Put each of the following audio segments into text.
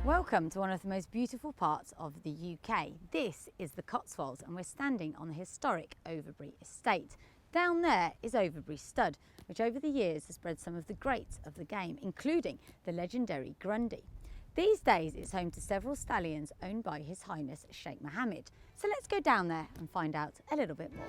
Welcome to one of the most beautiful parts of the UK. This is the Cotswolds and we're standing on the historic Overbury estate. Down there is Overbury Stud, which over the years has bred some of the greats of the game, including the legendary Grundy. These days it's home to several stallions owned by His Highness Sheikh Mohammed. So let's go down there and find out a little bit more.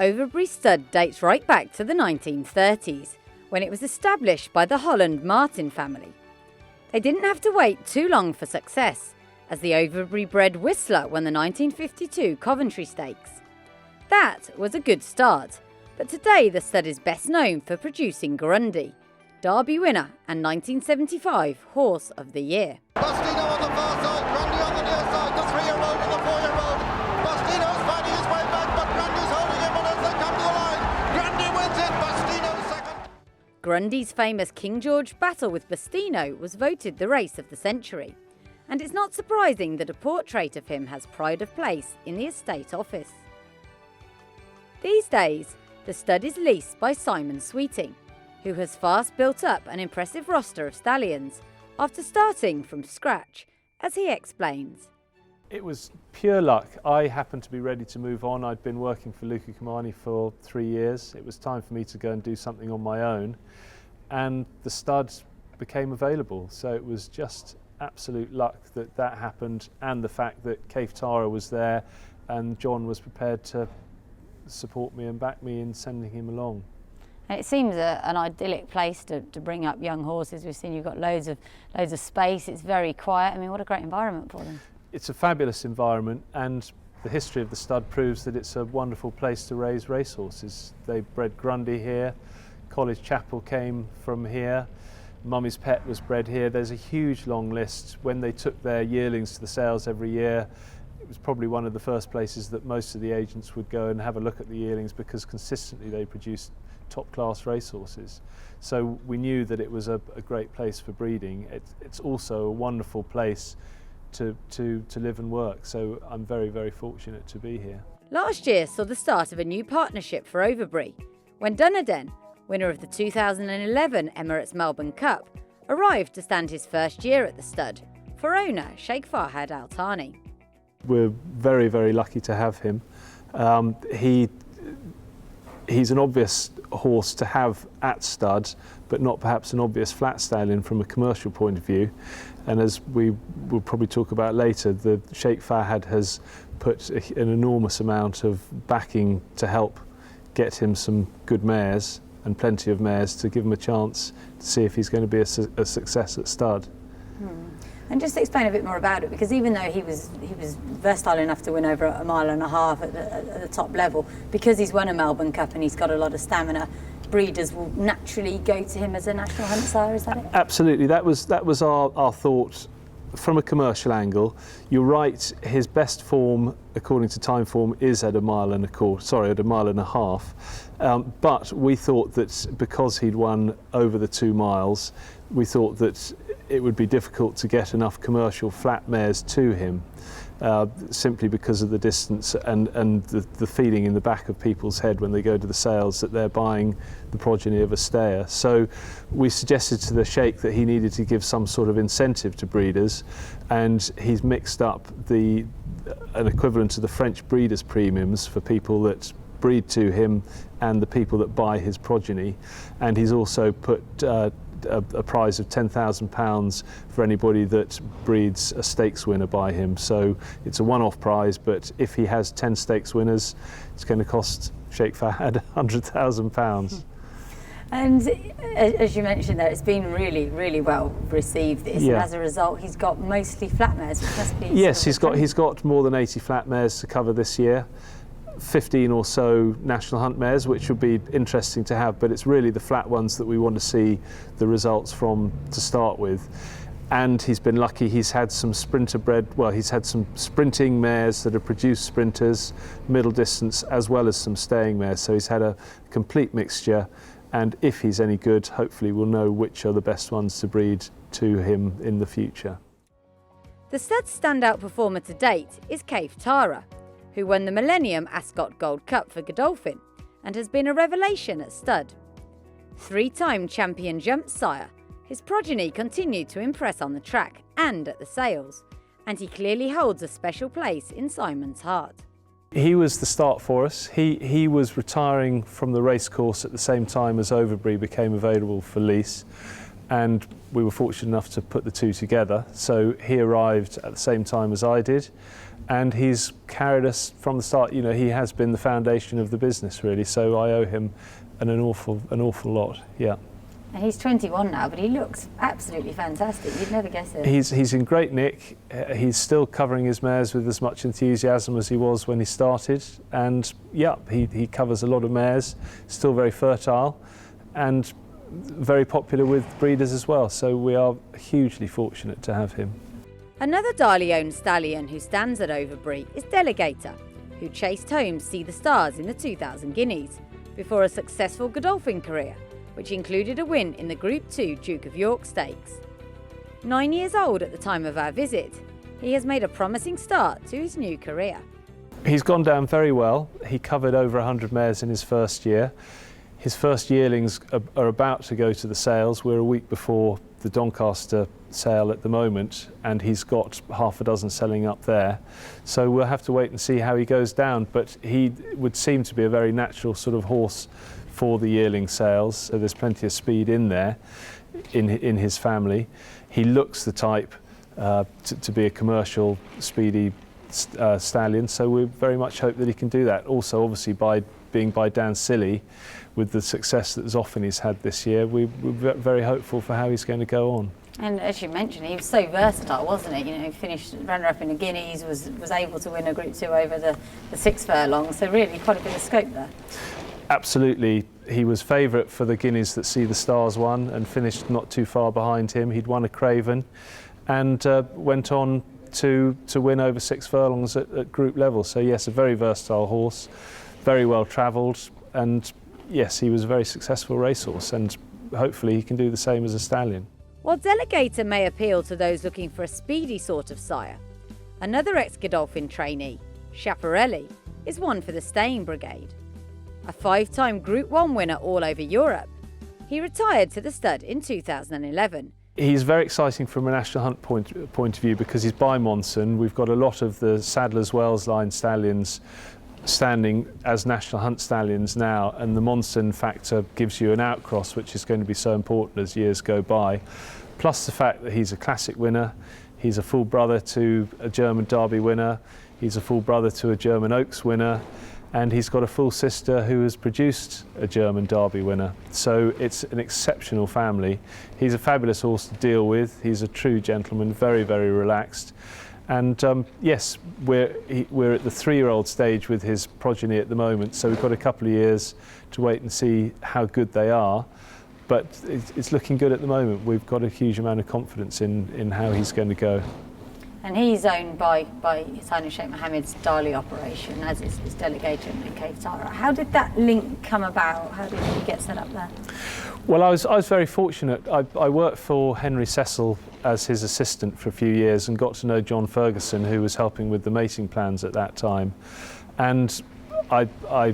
Overbury Stud dates right back to the 1930s, when it was established by the Holland Martin family. They didn't have to wait too long for success, as the Overbury bred Whistler won the 1952 Coventry Stakes. That was a good start, but today the stud is best known for producing Grundy, Derby winner and 1975 Horse of the Year. Bastino on the far side, Grundy on the near side, the 3-year-old and the 4-year-old. Bastino's finding his way back, but Grundy's holding him on as they come to the line. Grundy wins it, Bastino's second. Grundy's famous King George battle with Bastino was voted the race of the century, and it's not surprising that a portrait of him has pride of place in the estate office. These days, the stud is leased by Simon Sweeting, who has fast built up an impressive roster of stallions after starting from scratch, as he explains. It was pure luck. I happened to be ready to move on. I'd been working for Luca Comani for 3 years. It was time for me to go and do something on my own, and the stud became available. So it was just absolute luck that that happened, and the fact that Keith Tara was there and John was prepared to support me and back me in sending him along. And it seems an idyllic place to bring up young horses. We've seen you've got loads of space. It's very quiet. I mean, what a great environment for them. It's a fabulous environment, and the history of the stud proves that it's a wonderful place to raise racehorses. They bred Grundy here, College Chapel came from here, Mummy's Pet was bred here. There's a huge long list. When they took their yearlings to the sales every year, it was probably one of the first places that most of the agents would go and have a look at the yearlings, because consistently they produced top-class racehorses. So we knew that it was a great place for breeding. It's also a wonderful place to live and work, so I'm very, very fortunate to be here. Last year saw the start of a new partnership for Overbury, when Dunedin, winner of the 2011 Emirates Melbourne Cup, arrived to stand his first year at the stud for owner Sheikh Farhad Al Thani. We're very, very lucky to have him. He's an obvious horse to have at stud, but not perhaps an obvious flat stallion from a commercial point of view. And as we will probably talk about later, the Sheikh Farhad has put an enormous amount of backing to help get him some good mares, and plenty of mares, to give him a chance to see if he's going to be a success at stud. And just explain a bit more about it, because even though he was versatile enough to win over a mile and a half at the top level, because he's won a Melbourne Cup and he's got a lot of stamina, breeders will naturally go to him as a national hunt sire, is that it? Absolutely, that was our thought from a commercial angle. You're right, his best form, according to time form, is at a mile and a half. But we thought that because he'd won over the 2 miles, we thought that it would be difficult to get enough commercial flat mares to him, simply because of the distance and the feeling in the back of people's head when they go to the sales that they're buying the progeny of a stayer. So we suggested to the Sheikh that he needed to give some sort of incentive to breeders, and he's mixed up an equivalent to the French breeders' premiums for people that breed to him and the people that buy his progeny, and he's also put a prize of £10,000 for anybody that breeds a stakes winner by him. So it's a one-off prize, but if he has 10 stakes winners, it's going to cost Sheikh Farhad £100,000. And as you mentioned there, it's been really, really well received, this, yeah. And as a result he's got mostly flat mares, which must be... Yes, he's got more than 80 flat mares to cover this year. 15 or so national hunt mares, which would be interesting to have, but it's really the flat ones that we want to see the results from to start with. And he's been lucky, he's had some he's had some sprinting mares that have produced sprinters, middle distance, as well as some staying mares, so he's had a complete mixture, and if he's any good, hopefully we'll know which are the best ones to breed to him in the future. The stud's standout performer to date is Tara, who won the Millennium Ascot Gold Cup for Godolphin and has been a revelation at stud. 3-time champion jump sire, his progeny continued to impress on the track and at the sales, and he clearly holds a special place in Simon's heart. He was the start for us. He was retiring from the racecourse at the same time as Overbury became available for lease, and we were fortunate enough to put the two together. So he arrived at the same time as I did, and he's carried us from the start. You know, he has been the foundation of the business, really. So I owe him an awful lot. Yeah. And he's 21 now, but he looks absolutely fantastic. You'd never guess it. He's in great nick. He's still covering his mares with as much enthusiasm as he was when he started. And yeah, he covers a lot of mares, still very fertile and very popular with breeders as well. So we are hugely fortunate to have him. Another Darley-owned stallion who stands at Overbury is Delegator, who chased home See the Stars in the 2000 Guineas before a successful Godolphin career, which included a win in the Group 2 Duke of York Stakes. 9 years old at the time of our visit, he has made a promising start to his new career. He's gone down very well. He covered over 100 mares in his first year. His first yearlings are about to go to the sales. We're a week before the Doncaster sale at the moment, and he's got half a dozen selling up there. So we'll have to wait and see how he goes down, but he would seem to be a very natural sort of horse for the yearling sales, so there's plenty of speed in there in his family. He looks the type to be a commercial speedy stallion, so we very much hope that he can do that. Also, obviously, by being by Dan Silly, with the success that Zoffany's had this year, we're very hopeful for how he's going to go on. And as you mentioned, he was so versatile, wasn't he? You know, he finished runner-up in the Guineas, was able to win a Group 2 over the 6 furlongs, so really quite a bit of scope there. Absolutely. He was favourite for the Guineas that See the Stars won and finished not too far behind him. He'd won a Craven and went on to win over 6 furlongs at group level. So yes, a very versatile horse, very well travelled, and yes, he was a very successful racehorse, and hopefully he can do the same as a stallion. While Delegator may appeal to those looking for a speedy sort of sire, another ex-Godolphin trainee, Schiaparelli, is one for the staying brigade. A 5-time Group 1 winner all over Europe, he retired to the stud in 2011. He's very exciting from a National Hunt point of view because he's by Monson. We've got a lot of the Sadler's Wells line stallions standing as National Hunt stallions now, and the Monson factor gives you an outcross, which is going to be so important as years go by. Plus the fact that he's a classic winner, he's a full brother to a German Derby winner, he's a full brother to a German Oaks winner, and he's got a full sister who has produced a German Derby winner. So it's an exceptional family. He's a fabulous horse to deal with. He's a true gentleman, very, very relaxed. And yes, we're at the 3-year-old stage with his progeny at the moment, so we've got a couple of years to wait and see how good they are. But it's looking good at the moment. We've got a huge amount of confidence in how he's going to go. And he's owned by His Highness Sheikh Mohammed's Darley operation, as is his Delegator and Tara. How did that link come about? How did he get set up there? Well, I was very fortunate. I worked for Henry Cecil as his assistant for a few years and got to know John Ferguson, who was helping with the mating plans at that time. And I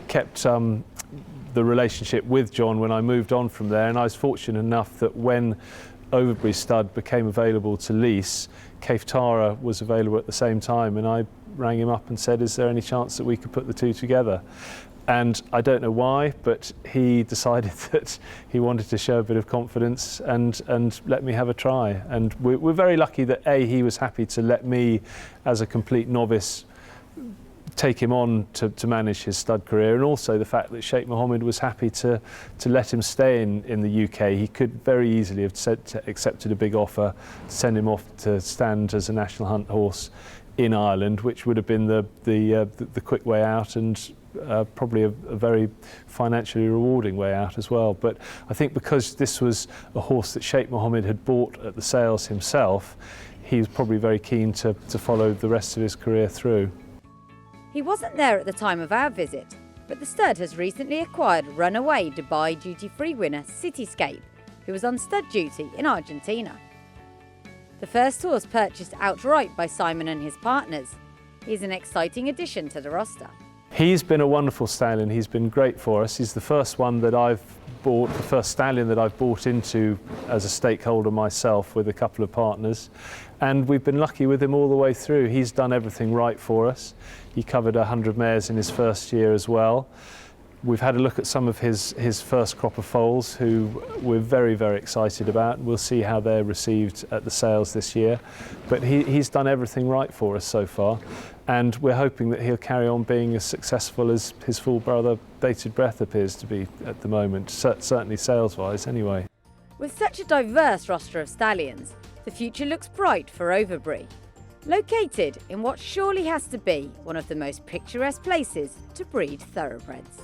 kept the relationship with John when I moved on from there, and I was fortunate enough that when Overbury Stud became available to lease, Tara was available at the same time, and I rang him up and said, is there any chance that we could put the two together? And I don't know why, but he decided that he wanted to show a bit of confidence and let me have a try. And we're very lucky that he was happy to let me, as a complete novice, take him on to manage his stud career, and also the fact that Sheikh Mohammed was happy to let him stay in the UK. He could very easily have accepted a big offer to send him off to stand as a National Hunt horse in Ireland, which would have been the quick way out, and probably a very financially rewarding way out as well. But I think because this was a horse that Sheikh Mohammed had bought at the sales himself, he was probably very keen to follow the rest of his career through. He wasn't there at the time of our visit, But the stud has recently acquired runaway Dubai duty-free winner Cityscape, who was on stud duty in Argentina. The first horse purchased outright by Simon and his partners. He is an exciting addition to the roster. He's been a wonderful stallion. He's been great for us. He's the first one that I've bought, the first stallion that I've bought into as a stakeholder myself with a couple of partners. And we've been lucky with him all the way through. He's done everything right for us. He covered 100 mares in his first year as well. We've had a look at some of his first crop of foals who we're very, very excited about. We'll see how they're received at the sales this year. But he's done everything right for us so far. And we're hoping that he'll carry on being as successful as his full brother Bated Breath appears to be at the moment, certainly sales-wise anyway. With such a diverse roster of stallions, the future looks bright for Overbury. Located in what surely has to be one of the most picturesque places to breed thoroughbreds.